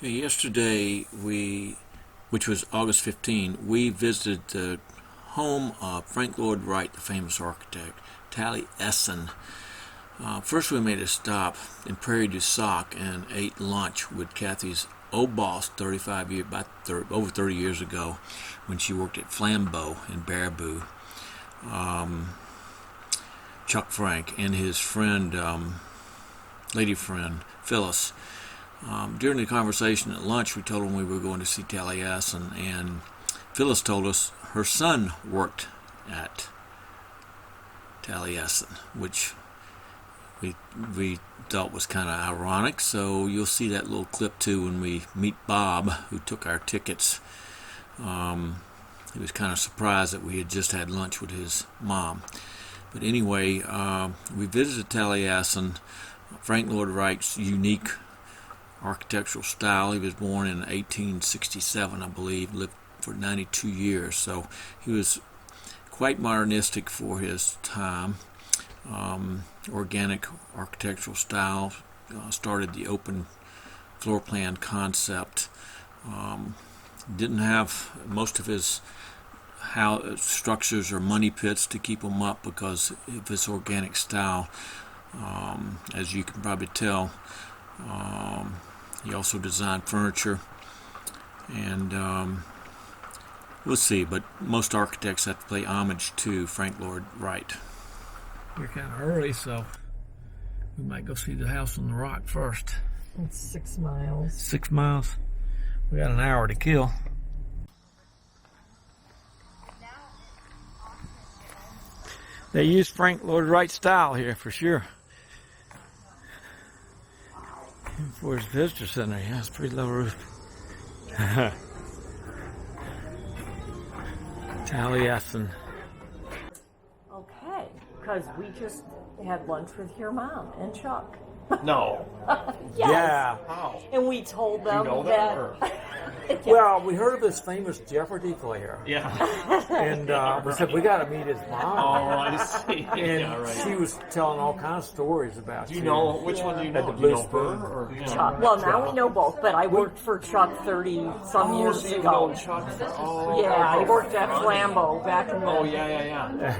Yesterday, which was August 15, we visited the home of Frank Lloyd Wright, the famous architect, Teliesin. First, we made a stop in Prairie du Sac and ate lunch with Kathy's old boss, over 30 years ago, when she worked at Flambeau in Baraboo. Chuck Frank and his friend, lady friend, Phyllis. During the conversation at lunch, we told him we were going to see Teliesin, and Phyllis told us her son worked at Teliesin, which we thought was kind of ironic. So you'll see that little clip too when we meet Bob, who took our tickets. He was kind of surprised that we had just had lunch with his mom. But anyway, we visited Teliesin. Frank Lloyd Wright's unique architectural style. He was born in 1867, I believe, lived for 92 years, so he was quite modernistic for his time. Organic architectural style, started the open floor plan concept. Didn't have most of his structures or money pits to keep them up because of his organic style, as you can probably tell. He also designed furniture, and we'll see, but most architects have to pay homage to Frank Lloyd Wright. We're kind of early, so we might go see the house on the rock first. It's 6 miles. 6 miles? We got an hour to kill. They use Frank Lloyd Wright style here for sure. For his visitor center, yeah, it's pretty low roof. Teliesin. Okay, because we just had lunch with your mom and Chuck. No. Yes. Yeah. How? And we told them You know that, or? Yes. Well, we heard of this famous Jeopardy player, Yeah. and we said we got to meet his mom. Oh, I see. And Yeah, right. she was telling all kinds of stories about Do you know which one do you At know? the Do Blue you know Spoon. her or Chuck. Well, now we know both, but I worked for Chuck 30-some years so you ago. know Chuck? Oh, Yeah, I worked at Flambeau back in the Oh, yeah.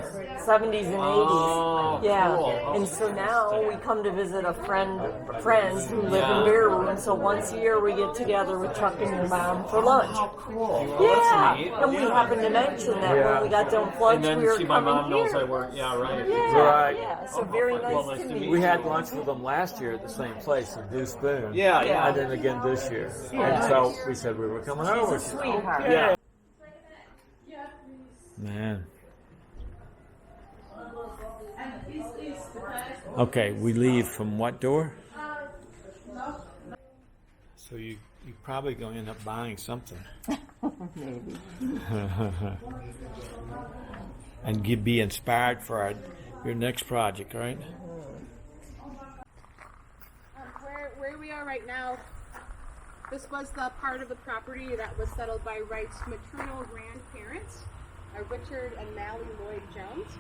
70s and 80s. Oh, Yeah, cool. and so now we come to visit friends who live in Baraboo, and so once a year we get together with Chuck and your mom for lunch. How cool. Yeah, That's neat. and we happened to mention that when we got done with lunch, And then we were see, my coming mom knows here. I work. Yeah, right. Yeah, Right. yeah, so very Well, nice to meet We you. had lunch with them last year at the same place, in Blue Spoon. Yeah. And then again this year. And so we said we were coming over. She's a sweetheart. Yeah. Man. Okay, we leave from what door? So you're probably going to end up buying something. Maybe. And be inspired for your next project, right? Where we are right now, this was the part of the property that was settled by Wright's maternal grandparents, Richard and Mally Lloyd Jones.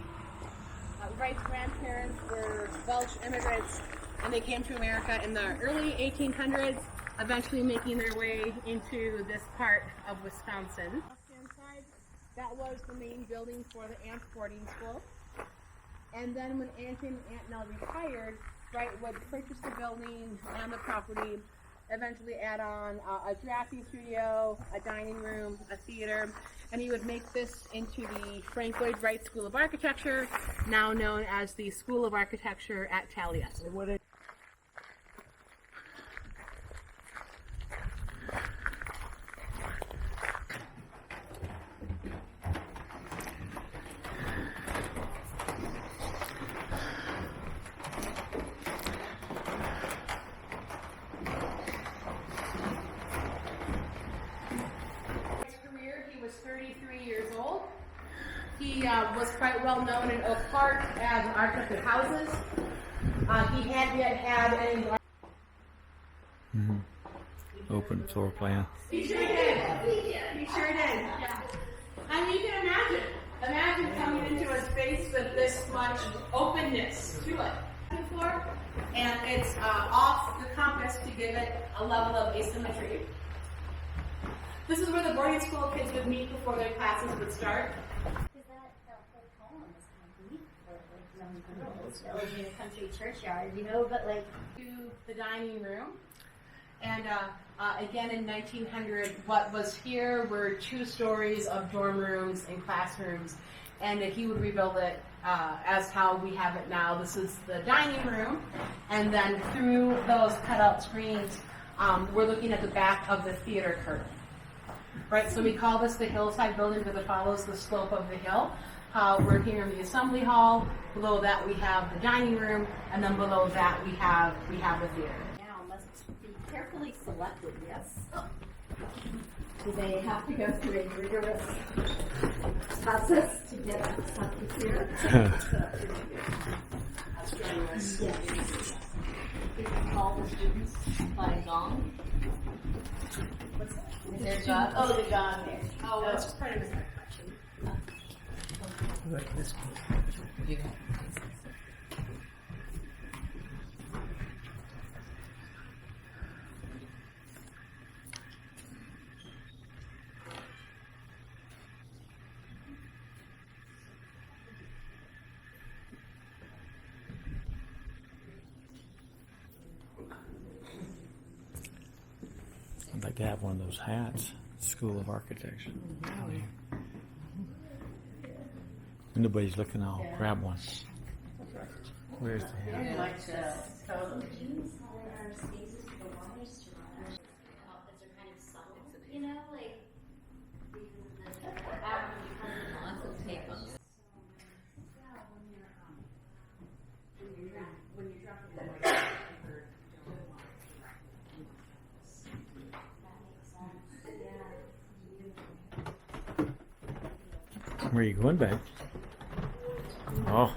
Wright's grandparents were Welsh immigrants, and they came to America in the early 1800s, eventually making their way into this part of Wisconsin. Left-hand side, that was the main building for the Ant boarding school. And then when Aunt and Aunt Nell retired, Wright would purchase the building and the property, eventually add on a drafting studio, a dining room, a theater, and he would make this into the Frank Lloyd Wright School of Architecture, now known as the School of Architecture at Teliesin. He was 33 years old. He was quite well known in Oak Park as an architect of houses. He hadn't yet had any. Open floor plan. He sure did. He sure did. Yeah. I mean, you can imagine coming into a space with this much openness to it. floor, and it's off the compass to give it a level of asymmetry. This is where the boarding school kids would meet before their classes would start. Because that whole column is kind of neat for like young girls, village in a country churchyard, you know, but like To the dining room. And again in 1900, what was here were 2 stories of dorm rooms and classrooms, and he would rebuild it as how we have it now. This is the dining room, and then through those cutout screens, we're looking at the back of the theater curtain. Right, so we call this the hillside building because it follows the slope of the hill. We're here in the assembly hall. Below that we have the dining room, and then below that we have the theater. now must be carefully selected, yes? Do they have to go through a rigorous process to get something here? Yes. All the students by gong. What's that? Is there gong? Oh, the gong there. Oh, that's just part of his collection. I'd like to have one of those hats. School of Architecture. Nobody's looking. I'll grab one. Where's the hat? You know, like Where are you going, babe? Oh.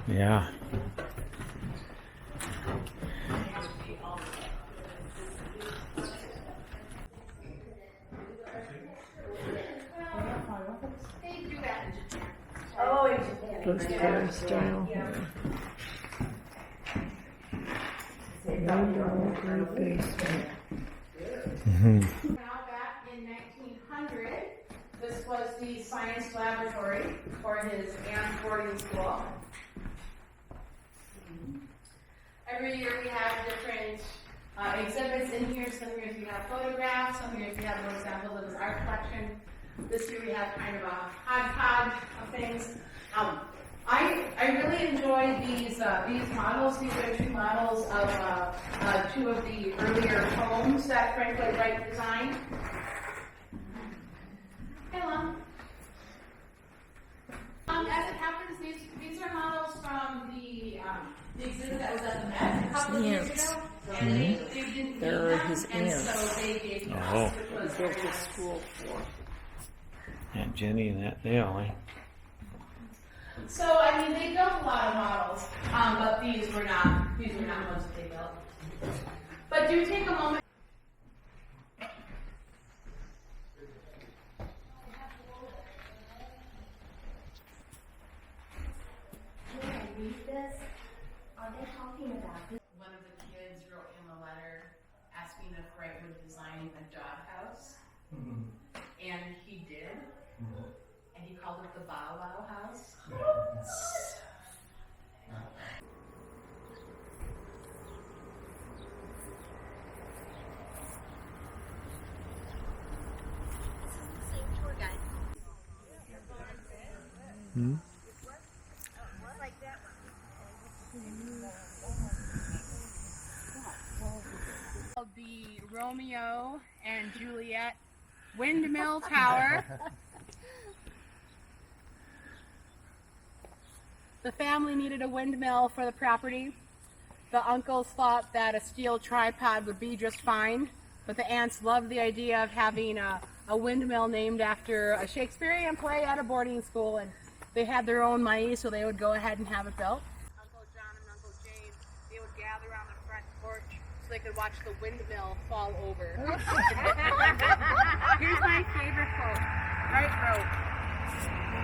Yeah. They do that in Japan. oh, in Japan. Those Japan style. Window, great basement. Now back in 1900, this was the science laboratory for his aunt's boarding school. Every year we have different exhibits in here. Some years we have photographs, some years we have little samples of his art collection. This year we have kind of a hodgepodge of things. I really enjoy these models. These are 2 models of 2 of the earlier homes that Frank Lloyd Wright designed. Hello. As it happens, these are models from the exhibit that was at the Met a couple of years ago, and they didn't need They're them, his and aunts. so they gave me Oh. us, which was Built very a nice. school for. Aunt Jenny and Aunt Naomi. So, I mean, they built a lot of models, but these were not ones that they built. But do take a moment. When I read this, are they talking about this? One of the kids wrote him a letter asking if Wright would design a doghouse, and he did, and he called it the Bow Wow House. Of the Romeo and Juliet Windmill Tower. The family needed a windmill for the property. The uncles thought that a steel tripod would be just fine, but the aunts loved the idea of having a windmill named after a Shakespearean play at a boarding school, and they had their own money, so they would go ahead and have it built. Uncle John and Uncle James, they would gather on the front porch so they could watch the windmill fall over. Here's my favorite quote. Wright wrote,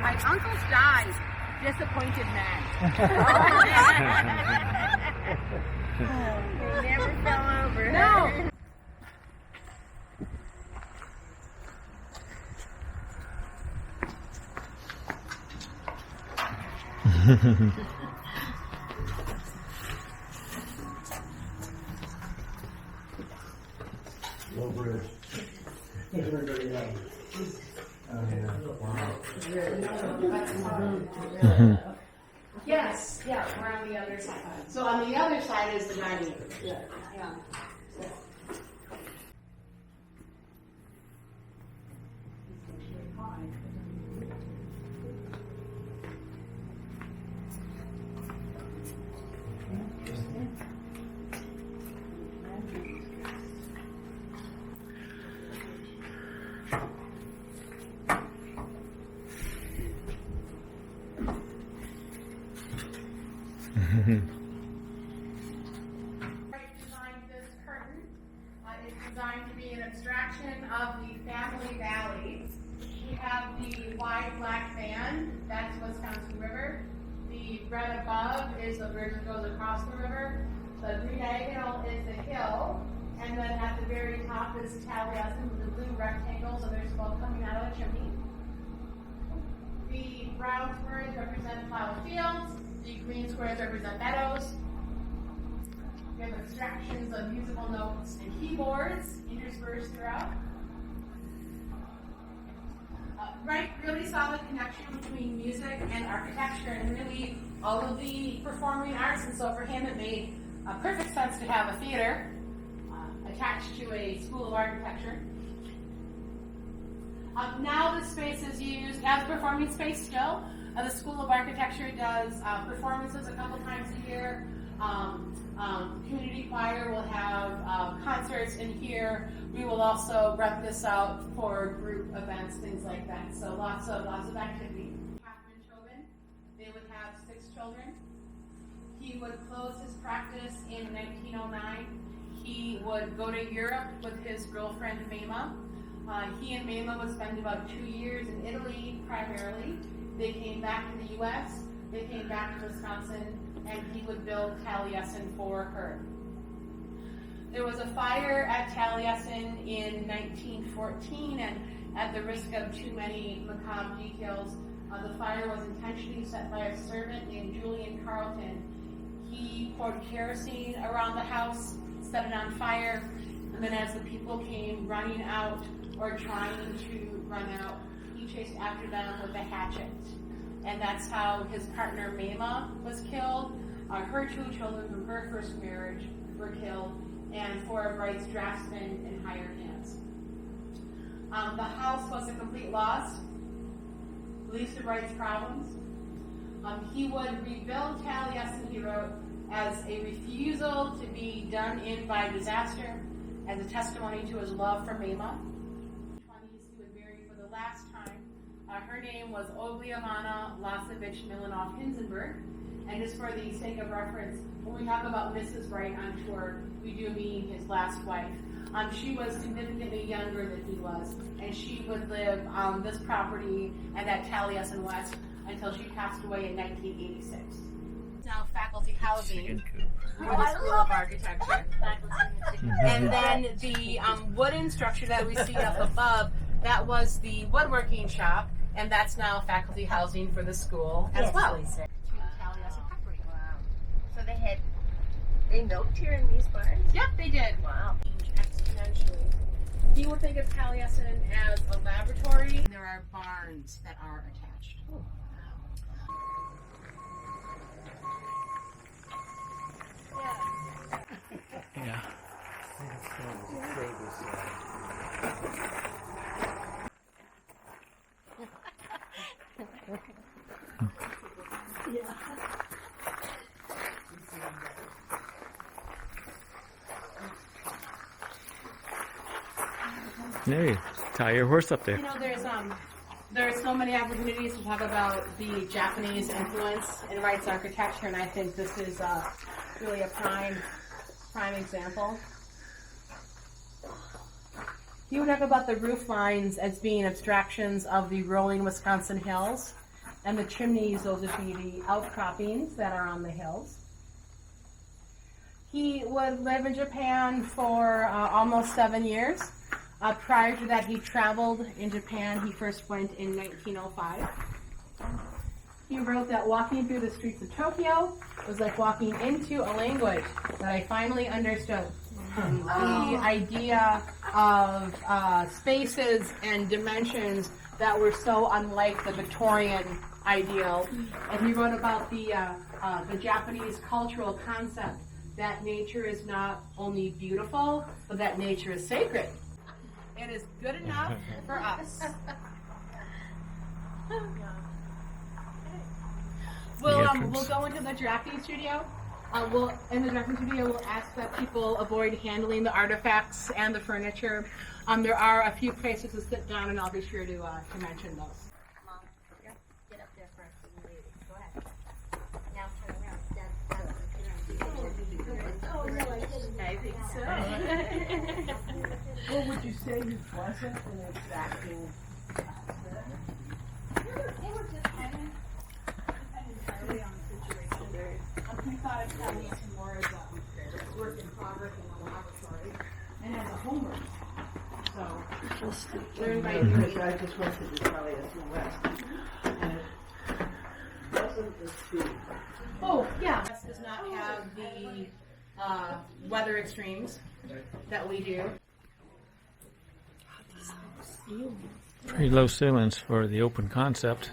"My uncles died, disappointed man. He never fell over. No. Low bridge. Yes, yeah, we're on the other side. So on the other side is the dining room. Yeah. Wright designed this curtain. It's designed to be an abstraction of the family valley. We have the wide black band, that's Wisconsin River. The red above is the bridge that goes across the river. The green diagonal is the hill. And then at the very top is Taliesin with the blue rectangles, and there's smoke coming out of the chimney. The brown squares represent plowed fields. The green squares represent meadows. We have abstractions of musical notes and keyboards interspersed throughout. Wright really saw the connection between music and architecture and really all of the performing arts, and so for him it made perfect sense to have a theater attached to a school of architecture. Now the space is used as a performing space still. The School of Architecture does performances a couple times a year. Community choir will have concerts in here. We will also rent this out for group events, things like that. So lots of activity. Catherine Tobin, they would have 6 children. He would close his practice in 1909. He would go to Europe with his girlfriend Mama. He and Mama would spend about 2 years in Italy primarily. They came back to the U.S., they came back to Wisconsin, and he would build Teliesin for her. There was a fire at Teliesin in 1914, and at the risk of too many macabre details, the fire was intentionally set by a servant named Julian Carlton. He poured kerosene around the house, set it on fire, and then as the people came running out or trying to run out, he chased after them with a hatchet. And that's how his partner Mama was killed. Her 2 children from her first marriage were killed, and 4 of Wright's draftsmen and hired hands. The house was a complete loss, least of Wright's problems. He would rebuild Taliesin, he wrote, as a refusal to be done in by disaster, as a testimony to his love for Mama. He would marry for the last time. Her name was Ogliavana Lasevich Milanov Hinzenberg, and just for the sake of reference, when we talk about Mrs. Wright on tour, we do mean his last wife. She was significantly younger than he was, and she would live on this property and at Taliesin West until she passed away in 1986. Now faculty housing for the School of Architecture. And then the wooden structure that we see up above, that was the woodworking shop, and that's now faculty housing for the school as well. So they milked here in these barns? Yep, they did. Wow. Exponentially. You would think of Taliesin as a laboratory. There are barns that are attached. Oh. Yeah. There you tie your horse up there. You know, there's so many opportunities to talk about the Japanese influence in Wright's architecture, and I think this is really a prime example. You would talk about the roof lines as being abstractions of the rolling Wisconsin hills. And the chimneys, those would be the outcroppings that are on the hills. He would live in Japan for almost 7 years. Prior to that, he traveled in Japan. He first went in 1905. He wrote that walking through the streets of Tokyo was like walking into a language that I finally understood. The idea of spaces and dimensions that were so unlike the Victorian ideal. And he wrote about the Japanese cultural concept that nature is not only beautiful, but that nature is sacred. It is good enough for us. We'll go into the drafting studio. In the drafting studio, we'll ask that people avoid handling the artifacts and the furniture. There are a few places to sit down, and I'll be sure to mention those. Mom, get up there first and leave. Go ahead. Now turn around. Oh, no, I didn't. I think so. Well, would you say he wasn't an exacting They were just depending entirely on the situation. He thought of Teliesin more as a work in progress in the laboratory and as a homework. So they're inviting me. I just went to the Teliesin West. And it wasn't the speed. Oh, yeah. This does not have the weather extremes that we do. Pretty low ceilings for the open concept.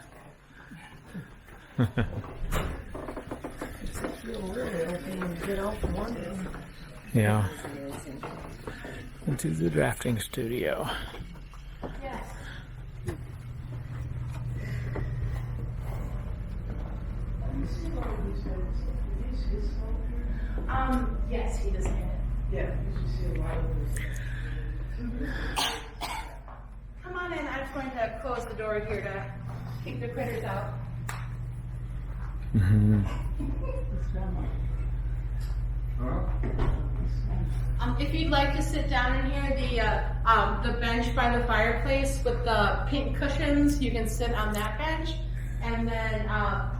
Yeah. Into the drafting studio. Yes. Yes, he does have it. Yeah, you see a lot of this. Come on in. I'm just going to close the door here to keep the critters out. If you'd like to sit down in here, the bench by the fireplace with the pink cushions, you can sit on that bench. And then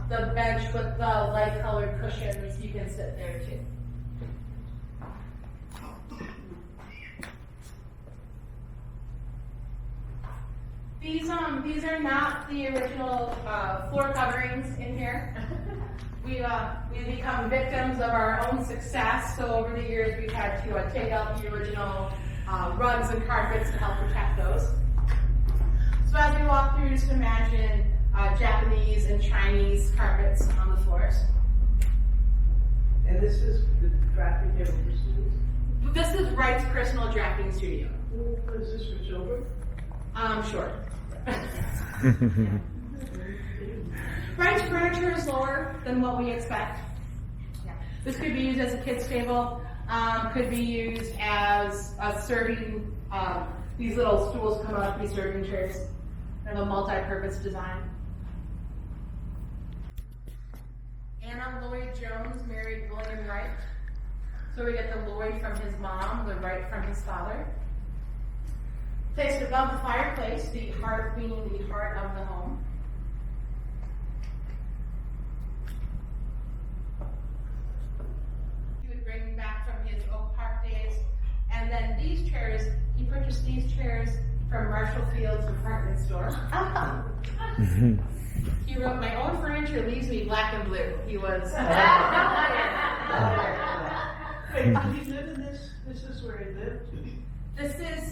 the bench with the light colored cushions, you can sit there too. These are not the original floor coverings in here. We've become victims of our own success. So over the years, we've had to take out the original rugs and carpets to help protect those. So as we walk through, just imagine Japanese and Chinese carpets on the floors. And this is the drafting table for students? This is Wright's personal drafting studio. Is this for children? Sure. Wright's furniture is lower than what we expect. This could be used as a kid's table, could be used as a serving, these little stools come out to be serving chairs. They're a multi-purpose design. Anna Lloyd Jones married William Wright. So we get the Lloyd from his mom, the Wright from his father. Placed above the fireplace, the heart being the heart of the home. He would bring back from his Oak Park days. And then these chairs, he purchased these chairs from Marshall Field's department store. He wrote, "My own furniture leaves me black and blue." He was... Wait, did he live in this? This is where he lived?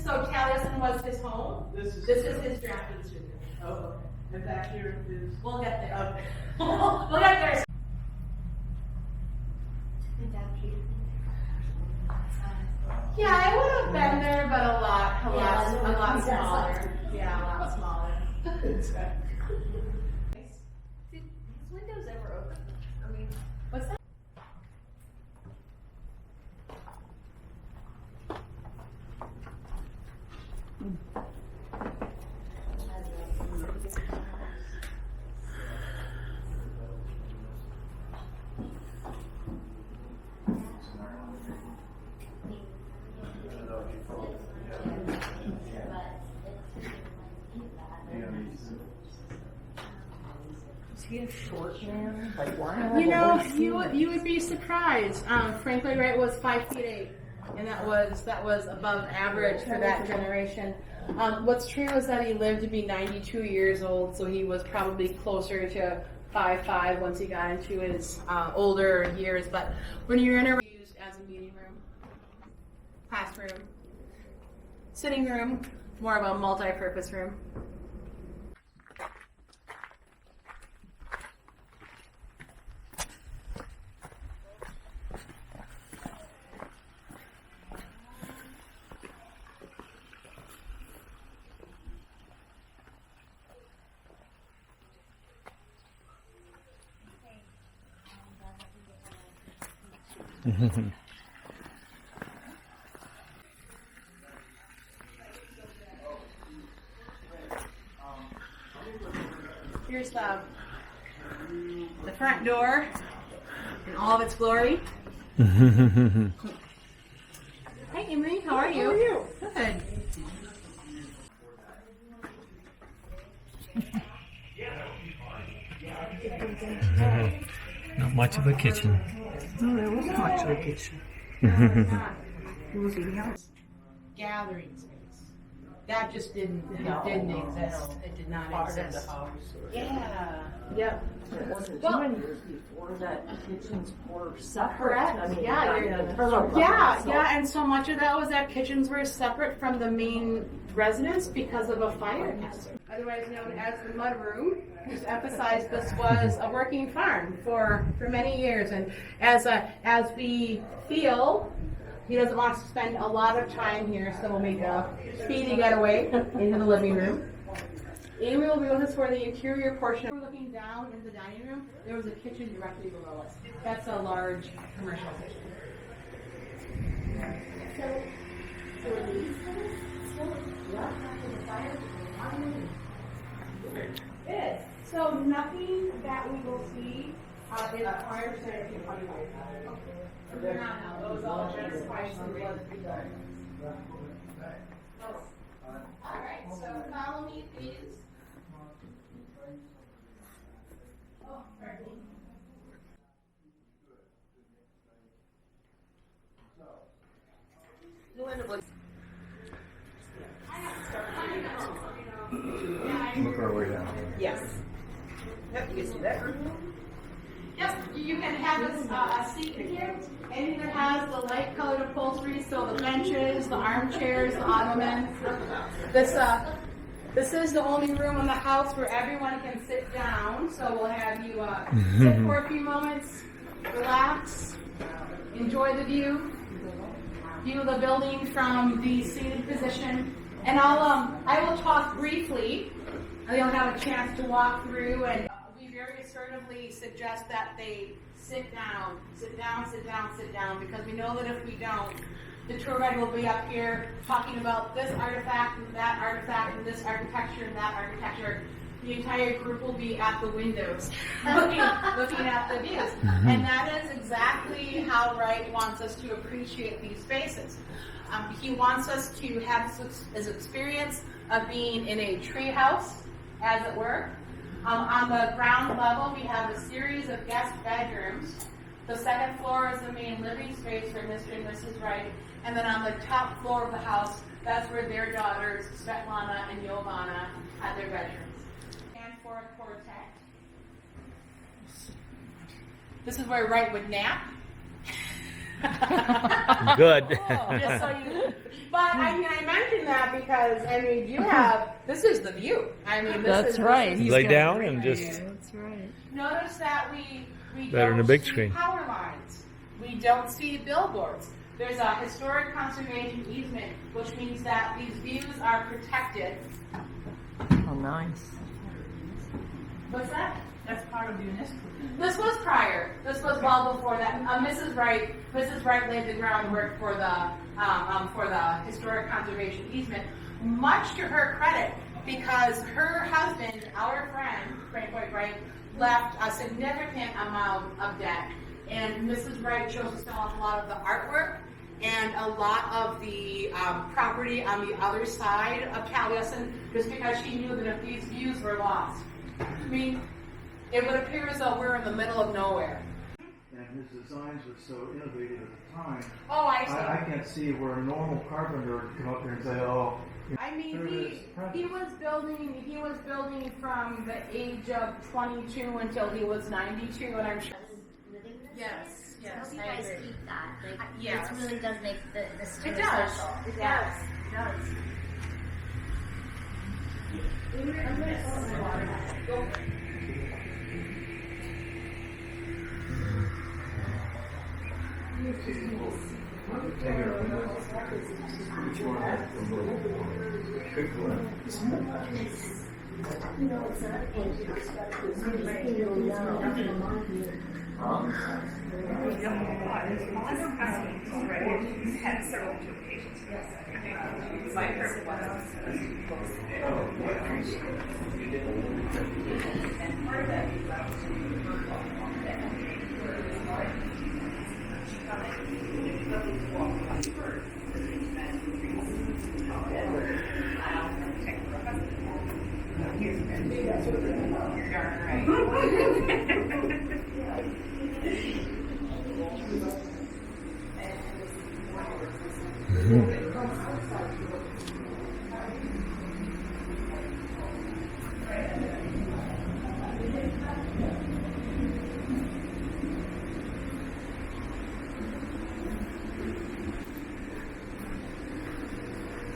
So Teliesin was his home. This is his drafting studio. Oh, okay. And back here is... We'll get there. Okay. We'll get there. Yeah, I would have been there, but a lot smaller. Yeah, a lot smaller. Did his windows ever open? I mean, What's that? he a short man? Like, why? You know, you would be surprised. Frank Lloyd Wright was 5'8", and that was above average for that generation. What's true is that he lived to be 92 years old, so he was probably closer to 5'5" once he got into his older years. But when you're in a used as a meeting room, classroom, sitting room, more of a multi-purpose room. Here's the front door in all of its glory. Hi, Emily. How are you? How are you? Good. Not much of a kitchen. No, there wasn't much of a kitchen. It was a house. Gathering space. That just didn't exist. It did not Part of the exist. house. Yeah. Yep. It wasn't Well- too many years before that kitchens were separate. Correct. I mean, Yeah, you you're- got the front Yeah, so- yeah, and so much of that was that kitchens were separate from the main residence because of a fire hazard. Otherwise known as the mud room, just emphasized this was a working farm for many years, and as we feel, he doesn't want us to spend a lot of time here, so we'll make a speedy getaway into the living room. Amy will be with us for the interior portion. We're looking down in the dining room. There was a kitchen directly below us. That's a large commercial kitchen. It is. So nothing that we will see is prior to 1925. They're not now. Those all just twice the rate. All right. So follow me, please. Oh, pardon me. Look our way down. Yes. Yep, you can see that. Yep, you can have a seat here. Anything that has the light colored upholstery, so the benches, the armchairs, the ottomans. This is the only room in the house where everyone can sit down. So we'll have you sit for a few moments, relax, enjoy the view of the building from the seated position. And I will talk briefly. And you'll have a chance to walk through, and we very assertively suggest that they sit down, sit down, sit down, sit down, because we know that if we don't, the tour guide will be up here talking about this artifact and this architecture and that architecture. The entire group will be at the windows looking at the views. And that is exactly how Wright wants us to appreciate these spaces. He wants us to have this experience of being in a tree house, as it were. On the ground level, we have a series of guest bedrooms. The second floor is the main living space for Mr. and Mrs. Wright. And then on the top floor of the house, that's where their daughters, Svetlana and Jovana, had their bedrooms. And for a quartet. This is where Wright would nap. Good. Just so you, but I mean, I mentioned that because this is the view. I mean, That's right. Lay down and just That's right. Notice that we Better don't than a big see screen. power lines. We don't see billboards. There's a historic conservation easement, which means that these views are protected. Oh, nice. What's that? That's part of the UNESCO. This was prior. This was well before that. Mrs. Wright laid the groundwork for the historic conservation easement, much to her credit, because her husband, our friend Frank Lloyd Wright, left a significant amount of debt, and Mrs. Wright chose to sell off a lot of the artwork and a lot of the property on the other side of Taliesin, just because she knew that if these views were lost, I mean, It would appear as though we're in the middle of nowhere. And his designs were so innovative at the time. Oh, I see. I can't see where a normal carpenter would come up here and say, oh, I mean, there it is. he was building from the age of 22 until he was 92, and I'm sure. Living this Yes, place. yes, I hope you I guys agree. keep that. Like, yes. it really does make the store It does. special. It Yeah, does. it does.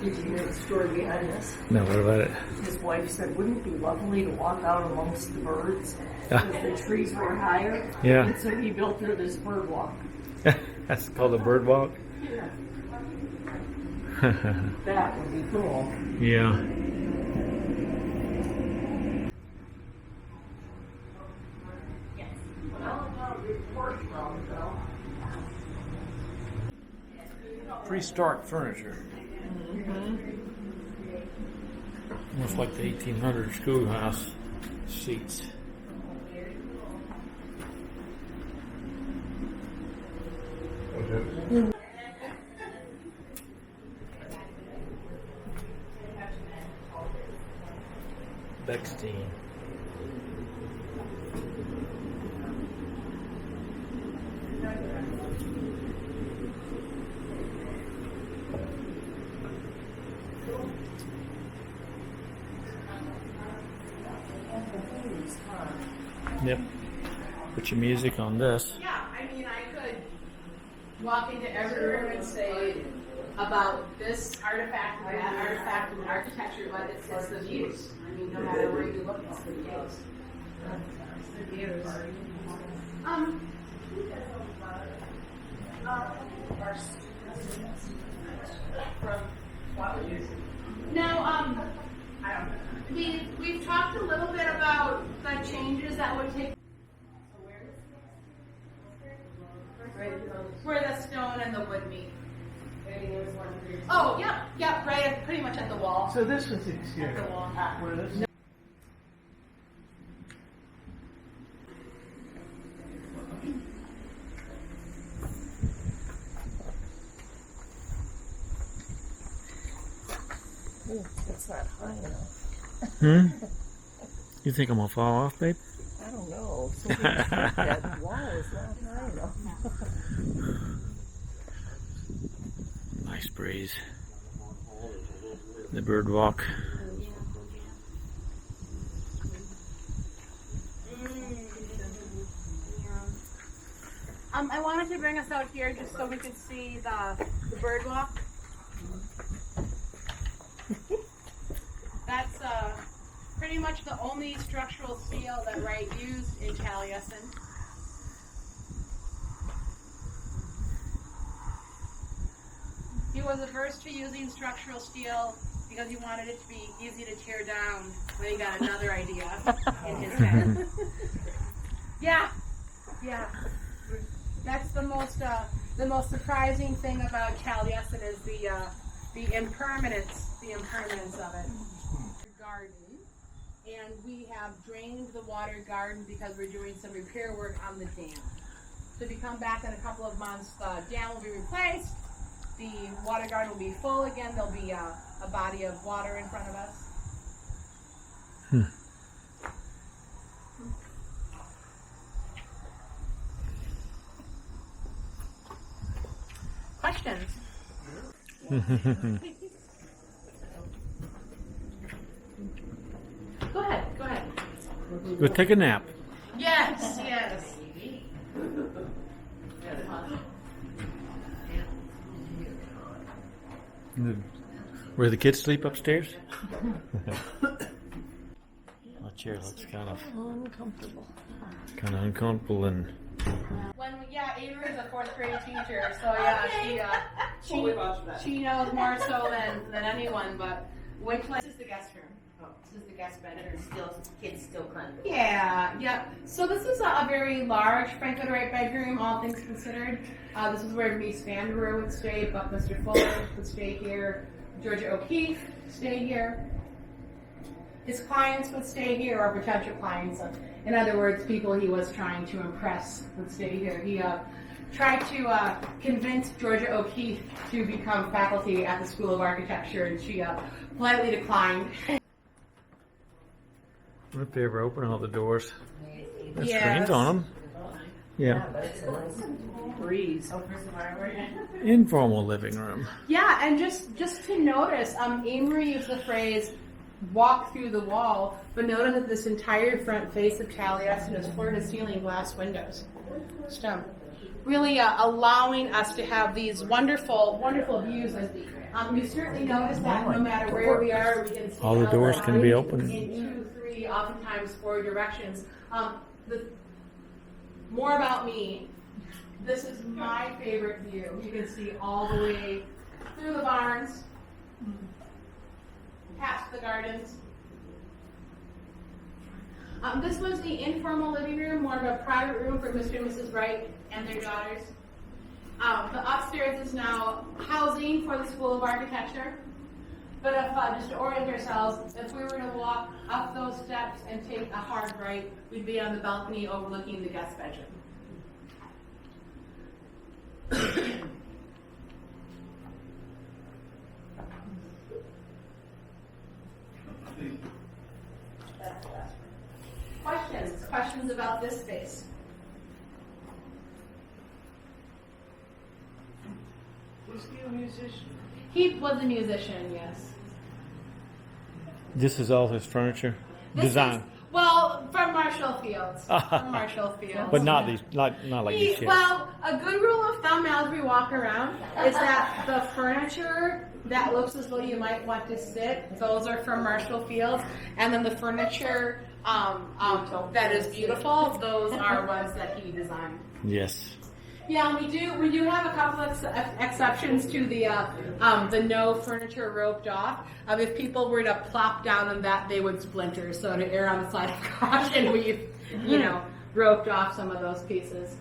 Did you hear the story behind this? No, what about it? His wife said, wouldn't it be lovely to walk out amongst the birds if the trees were higher? Yeah. And so he built her this bird walk. That's called a bird walk? That would be cool. Yeah. Prehistoric furniture. Almost like the 1800 schoolhouse seats. Bechstein. Yep. Put your music on this. Yeah, I mean, I could walk into every room and say about this artifact and that artifact and architecture, but it's the views. I mean, no matter where you look, it's the views. It's the views. Now, we've talked a little bit about the changes that would take. Where the stone and the wood meet. Oh, yep, right, pretty much at the wall. So this was the exterior. At the wall. Where this Ooh, it's not high enough. You think I'm gonna fall off, babe? I don't know. Somebody said that wall is not high enough. Nice breeze. The bird walk. I wanted to bring us out here just so we could see the bird walk. That's pretty much the only structural steel that Wright used in Taliesin. He was averse to using structural steel because he wanted it to be easy to tear down when he got another idea in his head. Yeah. That's the most surprising thing about Taliesin is the impermanence of it. Garden, and we have drained the water garden because we're doing some repair work on the dam. So if you come back in a couple of months, the dam will be replaced. The water garden will be full again. There'll be a body of water in front of us. Go ahead, go ahead. Go take a nap. Yes, yes. Where the kids sleep upstairs? My chair looks kind of uncomfortable and Avery's a fourth grade teacher, so she knows more so than anyone. But wait till this is the guest room. This is the guest bedroom. Kids still climb. Yeah. So this is a very large Frank Lloyd Wright bedroom, all things considered. This is where Miss Vanderweer would stay, Buckminster Fuller would stay here, Georgia O'Keeffe stay here. His clients would stay here, or potential clients. In other words, people he was trying to impress would stay here. He tried to convince Georgia O'Keeffe to become faculty at the School of Architecture, and she politely declined. if they ever open all the doors, there's Yes. screens on them. Yeah. Breeze. Informal living room. Yeah, and just to notice, Amory used the phrase "walk through the wall," but notice that this entire front face of Taliesin is floor-to-ceiling glass windows. Just really allowing us to have these wonderful, wonderful views. And you certainly notice that no matter where we are, we can see All the doors can be open. in 2, 3, oftentimes 4 directions. More about me. This is my favorite view. You can see all the way through the barns, past the gardens. This was the informal living room, more of a private room for Mr. and Mrs. Wright and their daughters. The upstairs is now housing for the School of Architecture. But if, just to orient ourselves, if we were to walk up those steps and take a hard right, we'd be on the balcony overlooking the guest bedroom. Questions about this space? Was he a musician? He was a musician, yes. This is all his furniture This design, is- well, from Marshall Fields. From Marshall Fields. but not these, not like these chairs. Well, a good rule of thumb as we walk around is that the furniture that looks as though you might want to sit, those are from Marshall Fields, and then the furniture that is beautiful, those are ones that he designed. Yes. Yeah, we do have a couple of exceptions to the no furniture roped off. If people were to plop down on that, they would splinter. So to err on the side of caution, we've roped off some of those pieces.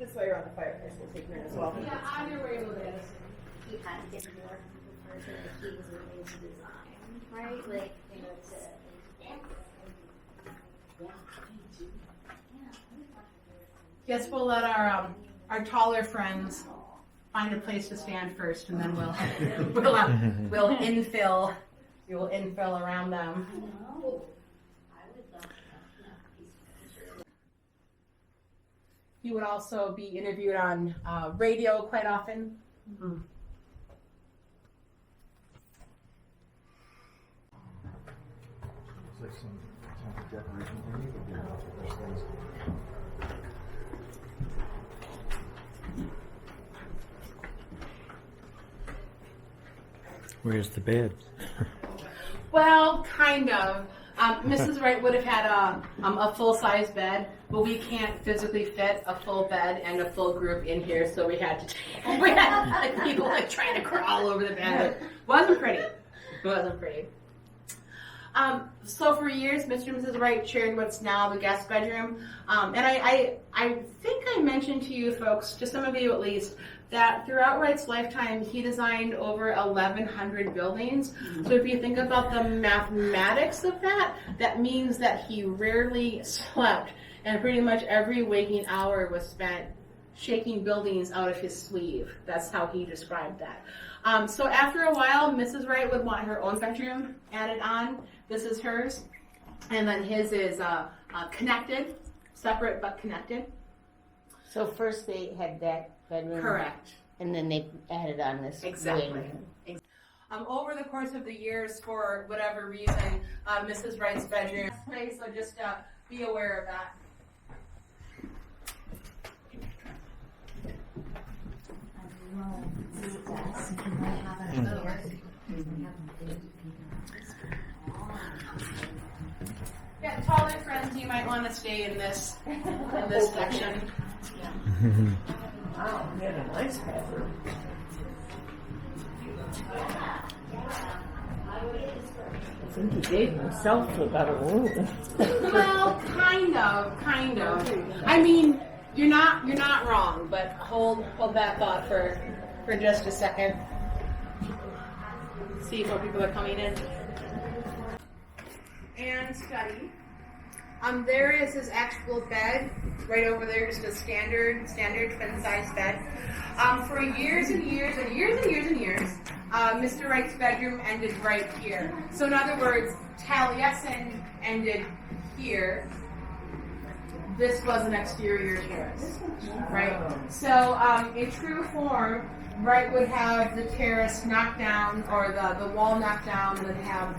This way around the fireplace will take care as well. Yeah, either way it is. He had to get more furniture that he was willing to design, right? Like, you know, to Guess we'll let our taller friends find a place to stand first, and then we'll infill. We will infill around them. He would also be interviewed on radio quite often. Mm-hmm. It's like some type of decoration thing you could do with those things. Where's the bed? Well, kind of. Mrs. Wright would have had a full-size bed, but we can't physically fit a full bed and a full group in here, so we had like people like trying to crawl over the bed. It wasn't pretty. So for years, Mr. and Mrs. Wright shared what's now the guest bedroom. And I think I mentioned to you folks, to some of you at least, that throughout Wright's lifetime, he designed over 1,100 buildings. So if you think about the mathematics of that, that means that he rarely slept, and pretty much every waking hour was spent shaking buildings out of his sleeve. That's how he described that. So after a while, Mrs. Wright would want her own bedroom added on. This is hers. And then his is connected, separate but connected. So first they had that bedroom. Correct. And then they added on this Exactly. wing. Over the course of the years, for whatever reason, Mrs. Wright's bedroom space, so just be aware of that. Yeah, taller friends, you might want to stay in this section. Wow, we had a nice bathroom. I think he gave himself a better room. Well, kind of. I mean, you're not wrong, but hold that thought for just a second. See if more people are coming in. And study. There is his actual bed right over there, just a standard twin size bed. For years and years, Mr. Wright's bedroom ended right here. So in other words, Teliesin ended here. This was an exterior terrace, right? So in true form, Wright would have the terrace knocked down, or the wall knocked down, and then have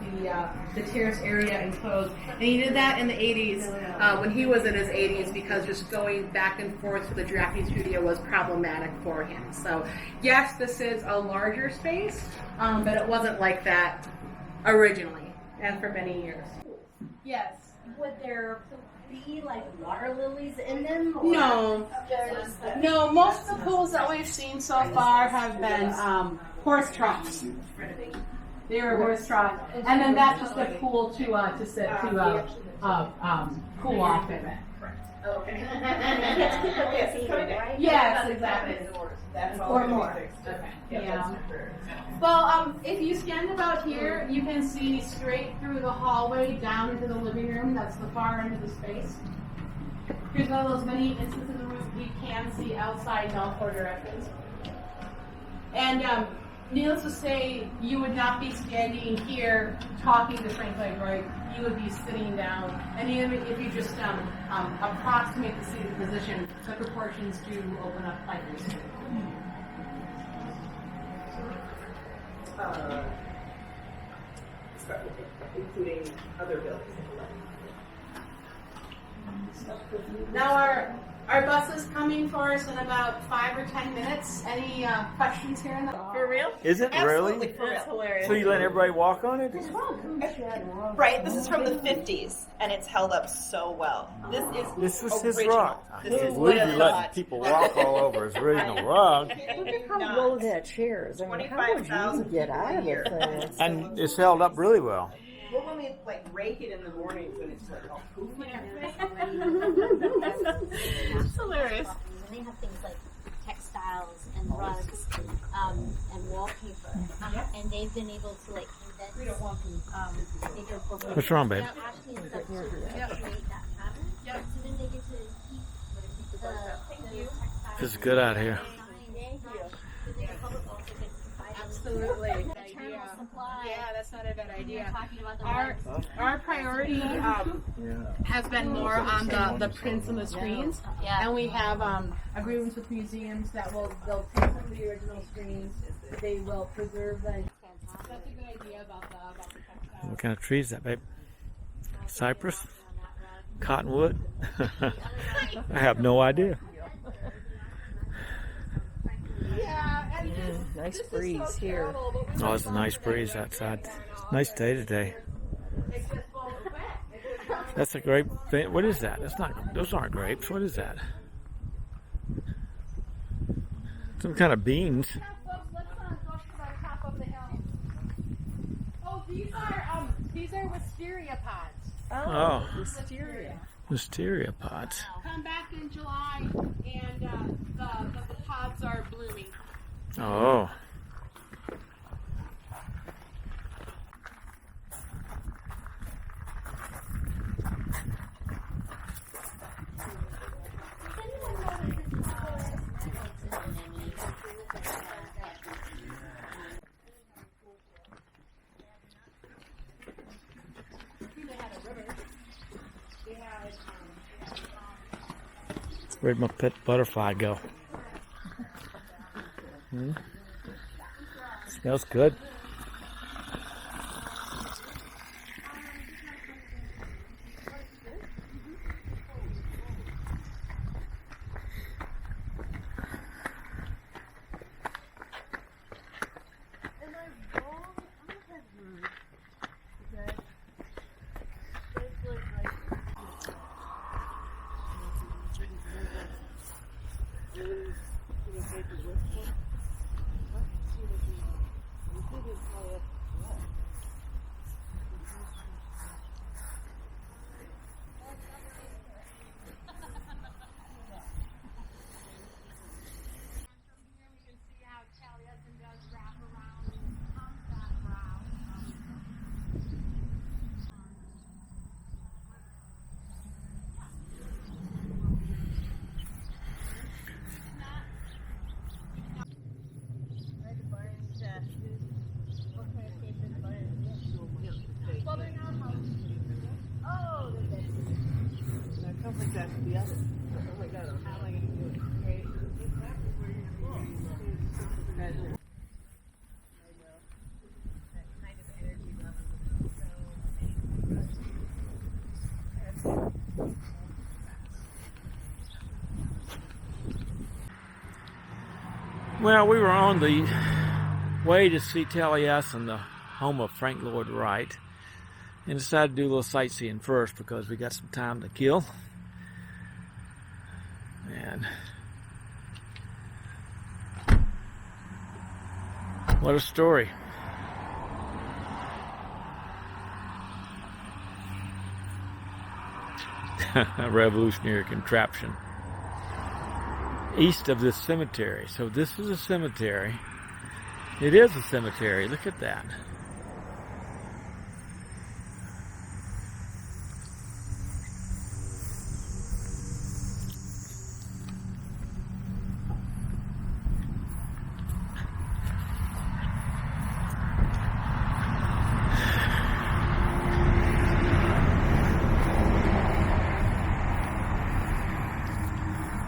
the terrace area enclosed. And he did that in the 80s, when he was in his 80s, because just going back and forth to the drafting studio was problematic for him. So yes, this is a larger space, but it wasn't like that originally, and for many years. Yes. Would there be like water lilies in them? Or No, most of the pools that we've seen so far have been horse troughs. They were horse troughs, and then that's just a pool to sit to cool off in it. Okay. Yes, exactly. Or more. Yeah. Well, if you stand about here, you can see straight through the hallway down into the living room. That's the far end of the space. Here's one of those many instances in which you can see outside in all four directions. And needless to say, you would not be standing here talking to Frank Lloyd Wright. You would be sitting down. And even if you just approximate the seated position, the proportions do open up like this. Including other buildings. Now our bus is coming for us in about 5 or 10 minutes. Any questions here in the For real? Is it Absolutely, really? for real. That's hilarious. So you let everybody walk on it? Right, this is from the 50s, and it's held up so well. This was his original. rock. I This can't is believe what you I let thought. people walk all over his original rock. Look at how low that chair is. I mean, how would you even get out of the thing? And it's held up really well. Well, when we like rake it in the mornings when it's like all poofy. It's hilarious. And they have things like textiles and rugs and wallpaper. And they've been able to like invent bigger books. What's wrong, babe? Actually, it's like to create that pattern. So then they get to keep the textiles. This is good out here. Absolutely. Eternal supply. Yeah, that's not a bad idea. Talking about the Our priority has been more on the prints and the screens, Yeah. and we have agreements with museums that they'll take some of the original screens, they will preserve them. That's a good idea about the textiles. What kind of tree is that, babe? Cypress? Cottonwood? I have no idea. Yeah, and Nice breeze here. Oh, it's a nice breeze outside. Nice day today. That's a grape thing. What is that? That's not. Those aren't grapes. What is that? Some kind of beans. Now, folks, let's go to the top of the hill. Oh, these are wisteria pods. Oh, Wisteria. wisteria pods. Come back in July, and the pods are blooming. Oh. Where'd my pet butterfly go? Smells good. We can see how Teliesin does wrap around and comes that round. Well, they're not housed. Oh, they're dead. That comes like that to the other. Oh my god, how am I going to do it? Right? Exactly where you're going. I know. That kind of energy level is so amazing. Well, we were on the way to see Teliesin, the home of Frank Lloyd Wright, and decided to do a little sightseeing first because we got some time to kill. And what a story. A revolutionary contraption. East of this cemetery. So this is a cemetery. It is a cemetery. Look at that.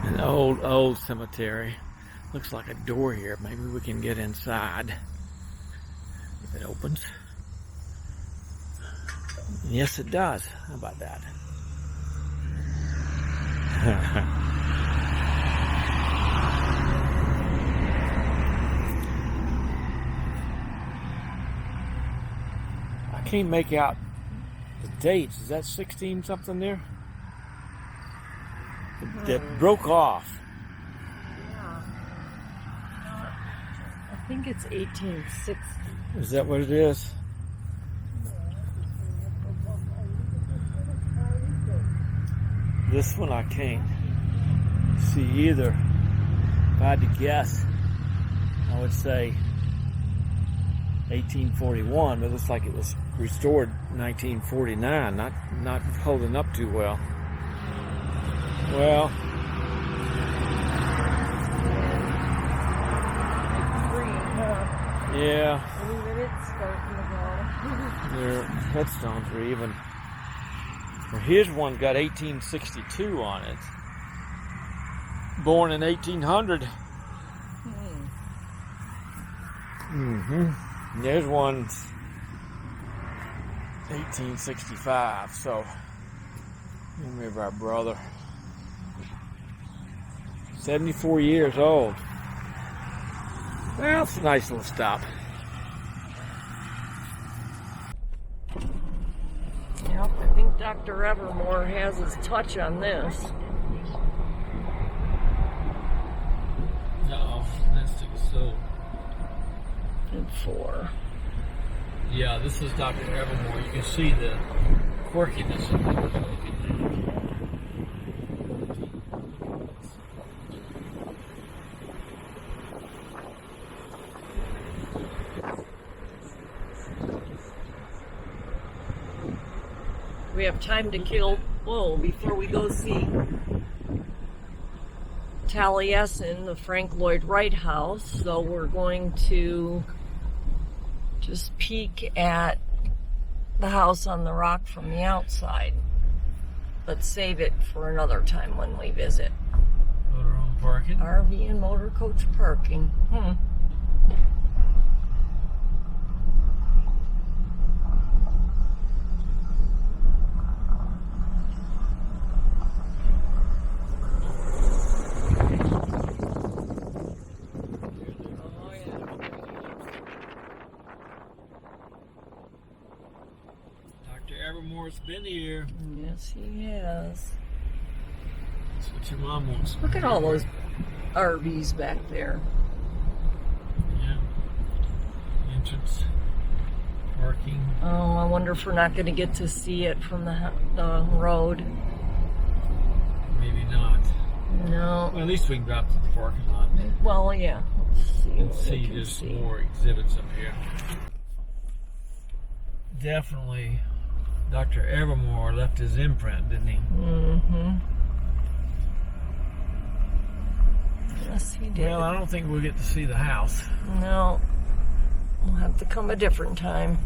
An old cemetery. Looks like a door here. Maybe we can get inside if it opens. Yes, it does. How about that? I can't make out the dates. Is that 16 something there? That broke off. Yeah. I think it's 1860. Is that what it is? This one I can't see either. If I had to guess, I would say 1841, but it looks like it was restored in 1949. Not holding up too well. Well, yeah. Any minute starting to go. Their headstones are even. Well, here's one got 1862 on it. Born in 1800. There's one 1865. So, memory of our brother. 74 years old. Well, it's a nice little stop. Yep, I think Dr. Evermore has his touch on this. No, that's too slow. And 4. Yeah, this is Dr. Evermore. You can see the quirkiness of it. We have time to kill, before we go see Teliesin, the Frank Lloyd Wright house. So we're going to just peek at the house on the rock from the outside. But save it for another time when we visit. Motorhome parking. RV and motor coach parking. Evermore's been here. Yes, he has. That's what your mom wants. Look at all those RVs back there. Yeah. Entrance. Parking. Oh, I wonder if we're not going to get to see it from the road. Maybe not. No. Well, at least we can drop to the parking lot Well, yeah. Let's see. and what we see can just see. more exhibits up here. Definitely, Dr. Evermore left his imprint, didn't he? Mm-hmm. Yes, he did. Well, I don't think we'll get to see the house. No. We'll have to come a different time.